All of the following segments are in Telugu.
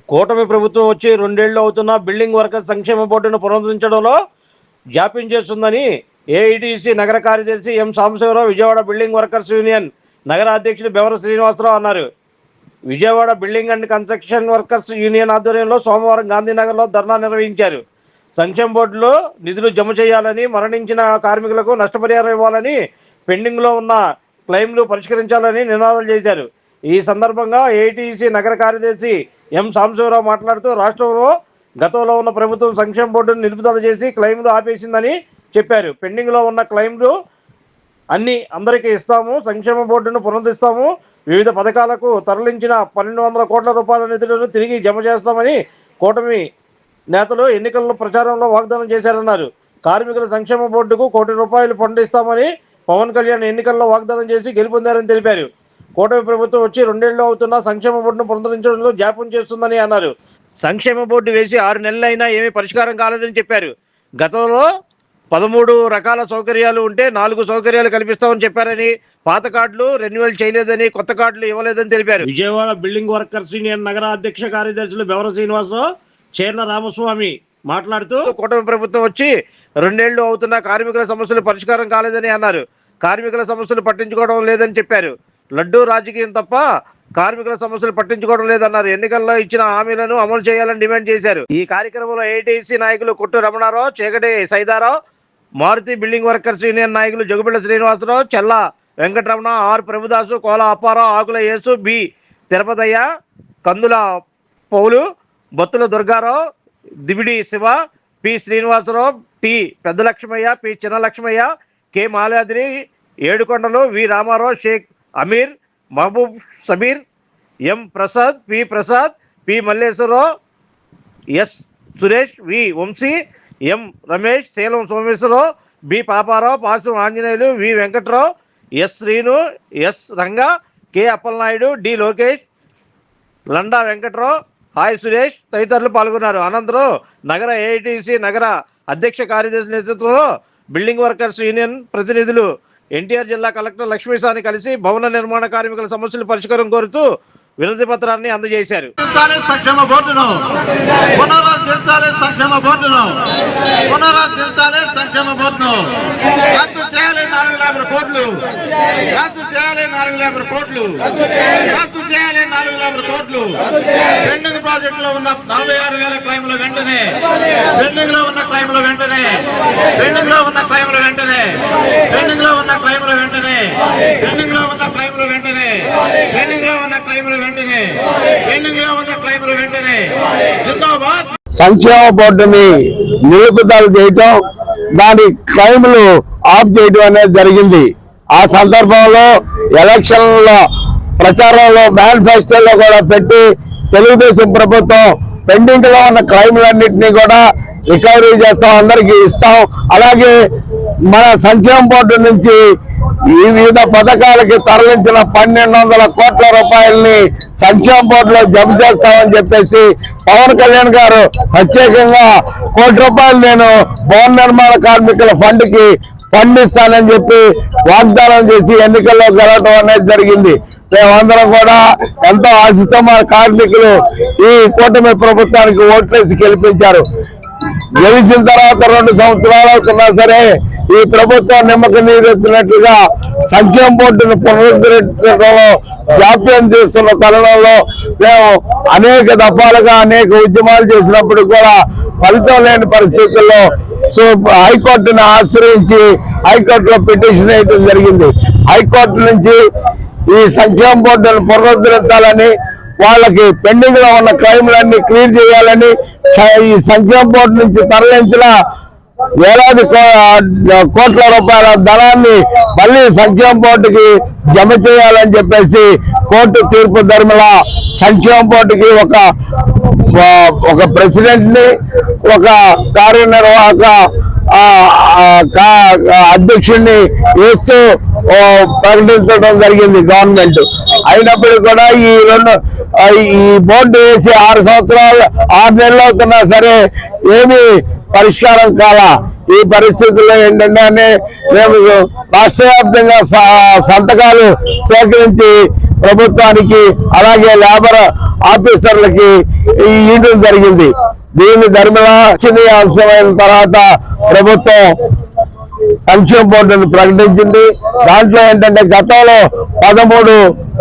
కూటమి ప్రభుత్వం వచ్చి 2 ఏళ్లు అవుతున్నా బిల్డింగ్ వర్కర్స్ సంక్షేమ బోర్డును పునరుద్ధరించడంలో జాప్యం చేస్తుందని ఏఐటీసీ నగర కార్యదర్శి M Sambasivarao Vijayawada building workers union నగర అధ్యక్షుడు బెవర శ్రీనివాసరావు అన్నారు. Vijayawada building and construction workers union ఆధ్వర్యంలో సోమవారం గాంధీనగర్లో ధర్నా నిర్వహించారు. సంక్షేమ బోర్డులో నిధులు జమ చేయాలని, మరణించిన కార్మికులకు నష్టపరిహారం ఇవ్వాలని, పెండింగ్లో ఉన్న క్లెయిమ్లు పరిష్కరించాలని నినాదాలు చేశారు. ఈ సందర్భంగా ఏఐటీసీ నగర కార్యదర్శి ఎం సాంబశివరావు మాట్లాడుతూ రాష్ట్రంలో గతంలో ఉన్న ప్రభుత్వం సంక్షేమ బోర్డును నిలుపుదల చేసి క్లెయిమ్లు ఆపేసిందని చెప్పారు. పెండింగ్లో ఉన్న క్లెయిమ్లు అన్ని అందరికీ ఇస్తాము, సంక్షేమ బోర్డును పునరుద్ధరిస్తాము, వివిధ పథకాలకు తరలించిన 1200 కోట్ల రూపాయల నిధులను తిరిగి జమ చేస్తామని కూటమి నేతలు ఎన్నికల ప్రచారంలో వాగ్దానం చేశారన్నారు. కార్మికుల సంక్షేమ బోర్డుకు ₹1 కోటి ఫండ్ ఇస్తామని పవన్ కళ్యాణ్ ఎన్నికల్లో వాగ్దానం చేసి గెలుపొందారని తెలిపారు. కూటమి ప్రభుత్వం వచ్చి 2 ఏళ్లు అవుతున్నా సంక్షేమ బోర్డును పునరుద్ధరించడంలో జాప్యం చేస్తుందని అన్నారు. సంక్షేమ బోర్డు వేసి 6 నెలలైనా ఏమీ పరిష్కారం కాలేదని చెప్పారు. గతంలో 13 రకాల సౌకర్యాలు ఉంటే 4 సౌకర్యాలు కల్పిస్తామని చెప్పారని, పాత కార్డులు రెన్యువల్ చేయలేదని, కొత్త కార్డులు ఇవ్వలేదని తెలిపారు. విజయవాడ బిల్డింగ్ వర్కర్స్ యూనియన్ నగర అధ్యక్ష కార్యదర్శులు బెవర శ్రీనివాసరావు, చేర్ల రామస్వామి మాట్లాడుతూ కూటమి ప్రభుత్వం వచ్చి 2 ఏళ్లు అవుతున్నా కార్మికుల సమస్యలు పరిష్కారం కాలేదని అన్నారు. కార్మికుల సమస్యలు పట్టించుకోవడం లేదని చెప్పారు. లడ్డూ రాజకీయం తప్ప కార్మికుల సమస్యలు పట్టించుకోవడం లేదన్నారు. ఎన్నికల్లో ఇచ్చిన హామీలను అమలు చేయాలని డిమాండ్ చేశారు. ఈ కార్యక్రమంలో ఏఐటీసీ నాయకులు Kottu Ramanarao, Cheekati Saidarao, Maruthi building workers union నాయకులు Jagubilla Srinivasarao, Chella Venkataramana, R Prabhudasu, Kola Apparao, Akula Yesu, B Tirupathaiah, Kandula Paulu, Bottula Durgarao, Dibidi Siva, P Srinivasarao, T Pedda Lakshmaiah, P Chinna Lakshmaiah, K Maladri, Yedukondalu, V Ramarao, Sheikh Ameer, Mahaboob Sameer, M Prasad, P Prasad, P Malleswararao, S Suresh, V Vamsi, M Ramesh, Seelam Someswararao, B Paparao, Pasu Anjaneyulu, V Venkatrao, S Srinu, S Ranga, K Appalanaidu, D Lokesh, లండా Venkatrao, hi Suresh తదితరులు పాల్గొన్నారు. అనంతరం నగర ఏఐటీసీ నగర అధ్యక్ష కార్యదర్శి నేతృత్వంలో బిల్డింగ్ వర్కర్స్ యూనియన్ ప్రతినిధులు ఎన్టీఆర్ జిల్లా కలెక్టర్ లక్ష్మీసాని కలిసి భవన నిర్మాణ కార్మికుల సమస్యల పరిష్కారం కోరుతూ వినతి పత్రాన్ని అందజేశారు. సంక్షేమ బోర్డును పునరుద్ధరించాలి, సంక్షేమ బోర్డును పునరుద్ధరించాలి, సంక్షేమ బోర్డును రద్దు చేయాలి, 4,50 కోట్లు రద్దు చేయాలి, 4,50 కోట్లు రద్దు చేయాలి, 4,50 కోట్లు. పెండింగ్ ప్రాజెక్టులో ఉన్న 46,000 క్లైమ్ల వెంటనే, పెండింగ్ లో ఉన్న క్లైమ్ల వెంటనే, పెండింగ్ లో ఉన్న క్లైమ్ల వెంటనే, పెండింగ్ లో ఉన్న క్లైమ్ల వెంటనే, పెండింగ్ లో ఉన్న క్లైమ్ల వెంటనే, పెండింగ్ లో ఉన్న క్లైమ్ల వెంటనే, పెండింగ్ లో ఉన్న క్లైమ్ల వెంటనే. జిందాబాద్. సంక్షేమ బోర్డుని నిలుపుదల చేయటం, దాని క్లైమ్లు ఆఫ్ చేయడం అనేది జరిగింది. ఆ సందర్భంలో ఎలక్షన్ల ప్రచారంలో మేనిఫెస్టోలో కూడా పెట్టి తెలుగుదేశం ప్రభుత్వం పెండింగ్ లో ఉన్న క్లైమ్లన్నింటినీ కూడా రికవరీ చేస్తాం, అందరికీ ఇస్తాం. అలాగే మన సంక్షేమ బోర్డు నుంచి వివిధ పథకాలకి తరలించిన 1,200 కోట్ల రూపాయలని సంక్షేమ బోర్డులో జమ చేస్తామని చెప్పేసి పవన్ కళ్యాణ్ గారు ప్రత్యేకంగా ₹1 నేను భవన నిర్మాణ కార్మికుల ఫండ్కి ఫండ్ ఇస్తానని చెప్పి వాగ్దానం చేసి ఎన్నికల్లో గెలవడం అనేది జరిగింది. మేమందరం కూడా ఎంతో ఆశతో మా కార్మికులు ఈ కూటమి ప్రభుత్వానికి ఓట్లేసి గెలిపించారు. గెలిచిన తర్వాత 2 సంవత్సరాలు అవుతున్నా సరే ఈ ప్రభుత్వం నిమ్మక నీరెత్తినట్లుగా సంక్షేమ బోర్డును పునరుద్ధరించడంలో జాప్యం చేస్తున్న తరుణంలో మేము అనేక దఫాలుగా అనేక ఉద్యమాలు చేసినప్పుడు కూడా ఫలితం లేని పరిస్థితుల్లో హైకోర్టును ఆశ్రయించి హైకోర్టులో పిటిషన్ వేయడం జరిగింది. హైకోర్టు నుంచి ఈ సంక్షేమ బోర్డును పునరుద్ధరించాలని, వాళ్ళకి పెండింగ్ లో ఉన్న క్లైమ్లన్నీ క్లియర్ చేయాలని, ఈ సంక్షేమ బోర్డు నుంచి తరలించిన వేలాది కోట్ల రూపాయల ధనాన్ని మళ్ళీ సంక్షేమ బోర్డుకి జమ చేయాలని చెప్పేసి కోర్టు తీర్పు ధర్మల సంక్షేమ బోర్డుకి ఒక ప్రెసిడెంట్ ని, ఒక కార్యనిర్వాహక అధ్యక్షుడిని వేస్తూ ప్రకటించడం జరిగింది గవర్నమెంట్. అయినప్పటికీ కూడా ఈ బోర్డు వేసి 6 నెలలు అవుతున్నా సరే ఏమీ పరిష్కారం కాలా. ఈ పరిస్థితుల్లో ఏంటంటే మేము రాష్ట్ర వ్యాప్తంగా సంతకాలు సేకరించి ప్రభుత్వానికి అలాగే లేబర్ ఆఫీసర్లకి ఇవ్వడం జరిగింది. దీన్ని అంశమైన తర్వాత ప్రభుత్వం సంక్షేమ బోర్డును ప్రకటించింది. దాంట్లో ఏంటంటే గతంలో 13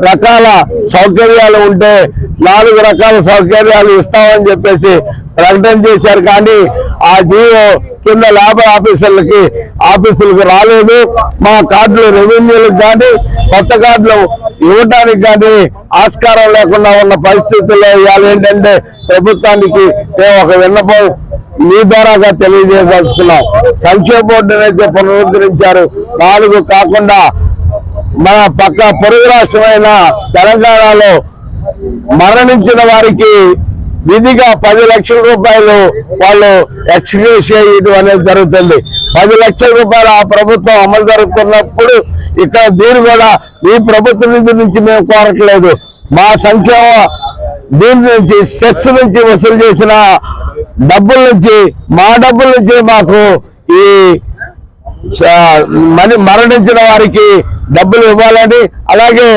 రకాల సౌకర్యాలు ఉంటే 4 రకాల సౌకర్యాలు ఇస్తామని చెప్పేసి ప్రకటన చేశారు. కానీ ఆ జీవో కింద లేబర్ ఆఫీసులకు రాలేదు. మా కార్డులు రెవెన్యూలకు కానీ కొత్త కార్డులు ఇవ్వడానికి కానీ ఆస్కారం లేకుండా ఉన్న పరిస్థితుల్లో ఇవాళ ఏంటంటే ప్రభుత్వానికి మేము ఒక విన్నపం మీ ద్వారాగా తెలియజేయదలుచుకున్నాం. సంక్షేమ బోర్డును అయితే పునరుద్ధరించారు. 4 కాకుండా మన పక్క పొరుగు రాష్ట్రమైన తెలంగాణలో మరణించిన వారికి విధిగా 10 లక్షల రూపాయలు వాళ్ళు ఎక్స్గ్రేషియా ఇవ్వడం అనేది జరుగుతుంది. 10 లక్షల రూపాయలు ఆ ప్రభుత్వం అమలు జరుగుతున్నప్పుడు ఇక్కడ మీరు కూడా మీ ప్రభుత్వ నిధి నుంచి మేము కోరట్లేదు. మా సంక్షేమ దీని నుంచి సెస్ నుంచి వసూలు చేసిన డబ్బుల నుంచి మా డబ్బుల నుంచి మాకు ఈ మరణించిన వారికి డబ్బులు ఇవ్వాలని, అలాగే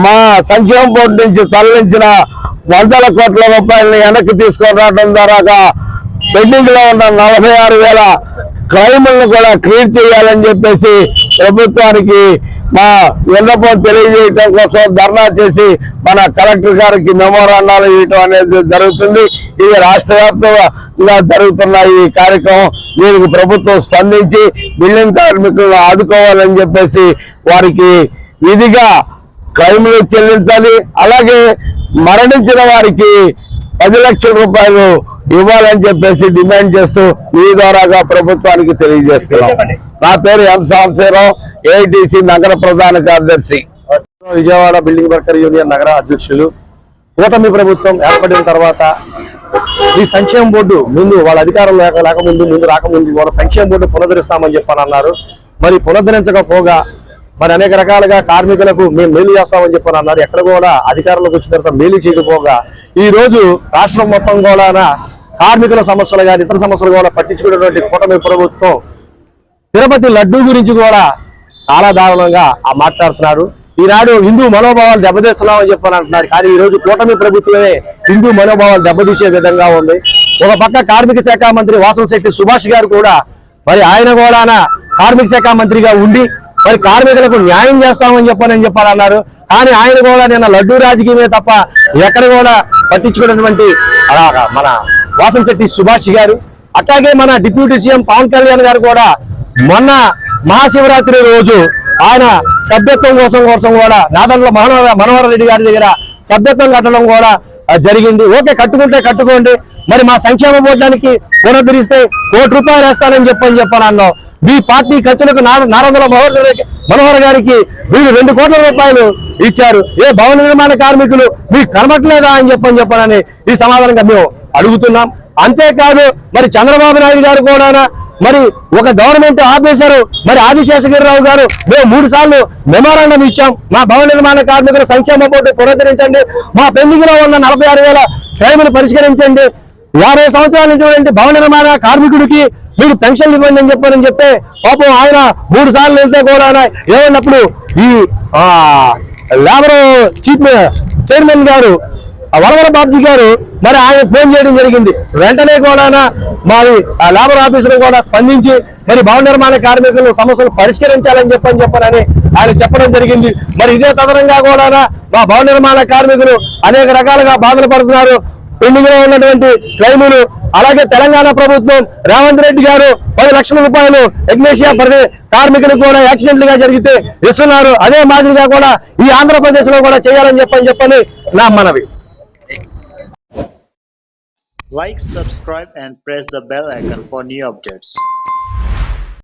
మా సంక్షేమ బోర్డు నుంచి తరలించిన 100 కోట్ల రూపాయలని వెనక్కి తీసుకొని రావడం ద్వారా పెండింగ్ లో ఉన్న 46,000 క్లైములను కూడా క్లియర్ చేయాలని చెప్పేసి ప్రభుత్వానికి మా విన్నపం తెలియజేయడం కోసం ధర్నా చేసి మన కలెక్టర్ గారికి మెమోరాండాలు ఇవ్వటం అనేది జరుగుతుంది. ఇది రాష్ట్ర వ్యాప్తంగా జరుగుతున్న ఈ కార్యక్రమం. దీనికి ప్రభుత్వం స్పందించి బిల్డింగ్ కార్మికులను ఆదుకోవాలని చెప్పేసి వారికి విధిగా క్లైములు చెల్లించాలి. అలాగే మరణించిన వారికి 10 లక్షల రూపాయలు ఇవ్వాలని చెప్పేసి డిమాండ్ చేస్తూ మీ ద్వారాగా ప్రభుత్వానికి తెలియజేస్తున్నాం. నా పేరు ఎం సాంబశివరావు, ఏఐటీసీ నగర ప్రధాన కార్యదర్శి, విజయవాడ బిల్డింగ్ వర్కర్ యూనియన్ నగర అధ్యక్షులు. కూటమి ప్రభుత్వం ఏర్పడిన తర్వాత ఈ సంక్షేమ బోర్డు ముందు వాళ్ళ అధికారం రాకముందు వాళ్ళ సంక్షేమ బోర్డు పునరుద్ధరిస్తామని చెప్పని అన్నారు. మరి పునరుద్ధరించకపోగా మరి అనేక రకాలుగా కార్మికులకు మేము మేలు చేస్తామని చెప్పని అన్నారు. ఎక్కడ కూడా అధికారంలోకి వచ్చిన తర్వాత మేలు చేయకపోగా ఈ రోజు రాష్ట్రం మొత్తం కూడా కార్మికుల సమస్యలు కానీ ఇతర సమస్యలు కూడా పట్టించుకునేటువంటి కూటమి ప్రభుత్వం తిరుపతి లడ్డూ గురించి కూడా చాలా దారుణంగా మాట్లాడుతున్నారు. ఈనాడు హిందూ మనోభావాలు దెబ్బతీస్తున్నామని చెప్పని అంటున్నారు. కానీ ఈ రోజు కూటమి ప్రభుత్వమే హిందూ మనోభావాలు దెబ్బతీసే విధంగా ఉంది. ఒక పక్క కార్మిక శాఖ మంత్రి వాసంశెట్టి సుభాష్ గారు కూడా మరి ఆయన కూడా కార్మిక శాఖ మంత్రిగా ఉండి మరి కార్మికులకు న్యాయం చేస్తామని చెప్పని అన్నారు. కానీ ఆయన కూడా నిన్న లడ్డూ రాజకీయమే తప్ప ఎక్కడ కూడా పట్టించుకున్నటువంటి మన వాసంశెట్టి సుభాష్ గారు, అట్లాగే మన డిప్యూటీ సీఎం పవన్ కళ్యాణ్ గారు కూడా మొన్న మహాశివరాత్రి రోజు ఆయన సభ్యత్వం కోసం కూడా నాదెండ్ల మనోహర్ రెడ్డి గారి దగ్గర సభ్యత్వం కట్టడం కూడా జరిగింది. ఓకే, కట్టుకోండి, మరి మా సంక్షేమ బోర్డానికి పునరుద్ధరిస్తే ₹1 కోటి వేస్తానని చెప్పని అన్నాం. మీ పార్టీ ఖర్చులకు నాదెండ్ల మనోహర్ గారికి వీళ్ళు ₹2 కోట్ల ఇచ్చారు. ఏ భవన నిర్మాణ కార్మికులు మీకు కనబట్టలేదా అని చెప్పని ఈ సమాధానంగా మేము అడుగుతున్నాం. అంతేకాదు మరి చంద్రబాబు నాయుడు గారు కూడా మరి ఒక గవర్నమెంట్ ఆఫీసరు మరి ఆదిశేషగిరిరావు గారు మేము 3 సార్లు మెమోరాండం ఇచ్చాం. మా భవన నిర్మాణ కార్మికుల సంక్షేమ బోర్డు పునరుద్ధరించండి, మా పెండింగ్ లో ఉన్న 46,000 క్లైములు పరిష్కరించండి, 50 సంవత్సరాల నుంచి భవన నిర్మాణ కార్మికుడికి మీరు పెన్షన్లు ఇవ్వండి అని చెప్తే పాపం ఆయన 3 సార్లు వెళ్తే కూడా ఏమన్నప్పుడు ఈ లేబర్ చీఫ్ చైర్మన్ గారు వరవర బాబ్జీ గారు మరి ఆయన ఫోన్ చేయడం జరిగింది. వెంటనే కూడా మాది లేబర్ ఆఫీసులు కూడా స్పందించి మరి భవన నిర్మాణ కార్మికులు సమస్యలు పరిష్కరించాలని చెప్పని ఆయన చెప్పడం జరిగింది. మరి ఇదే తదనంగా కూడా మా భవన నిర్మాణ కార్మికులు అనేక రకాలుగా బాధలు పడుతున్నారు. పెండింగ్ లో ఉన్నటువంటి క్లైములు, అలాగే తెలంగాణ ప్రభుత్వం రేవంత్ రెడ్డి గారు 10 లక్షల రూపాయలు ఎగ్నేషియా కార్మికులకు కూడా యాక్సిడెంట్ గా జరిగితే ఇస్తున్నారు. అదే మాదిరిగా కూడా ఈ ఆంధ్రప్రదేశ్ లో కూడా చేయాలని చెప్పని నా మనవి. Like, subscribe and press the bell icon for new updates.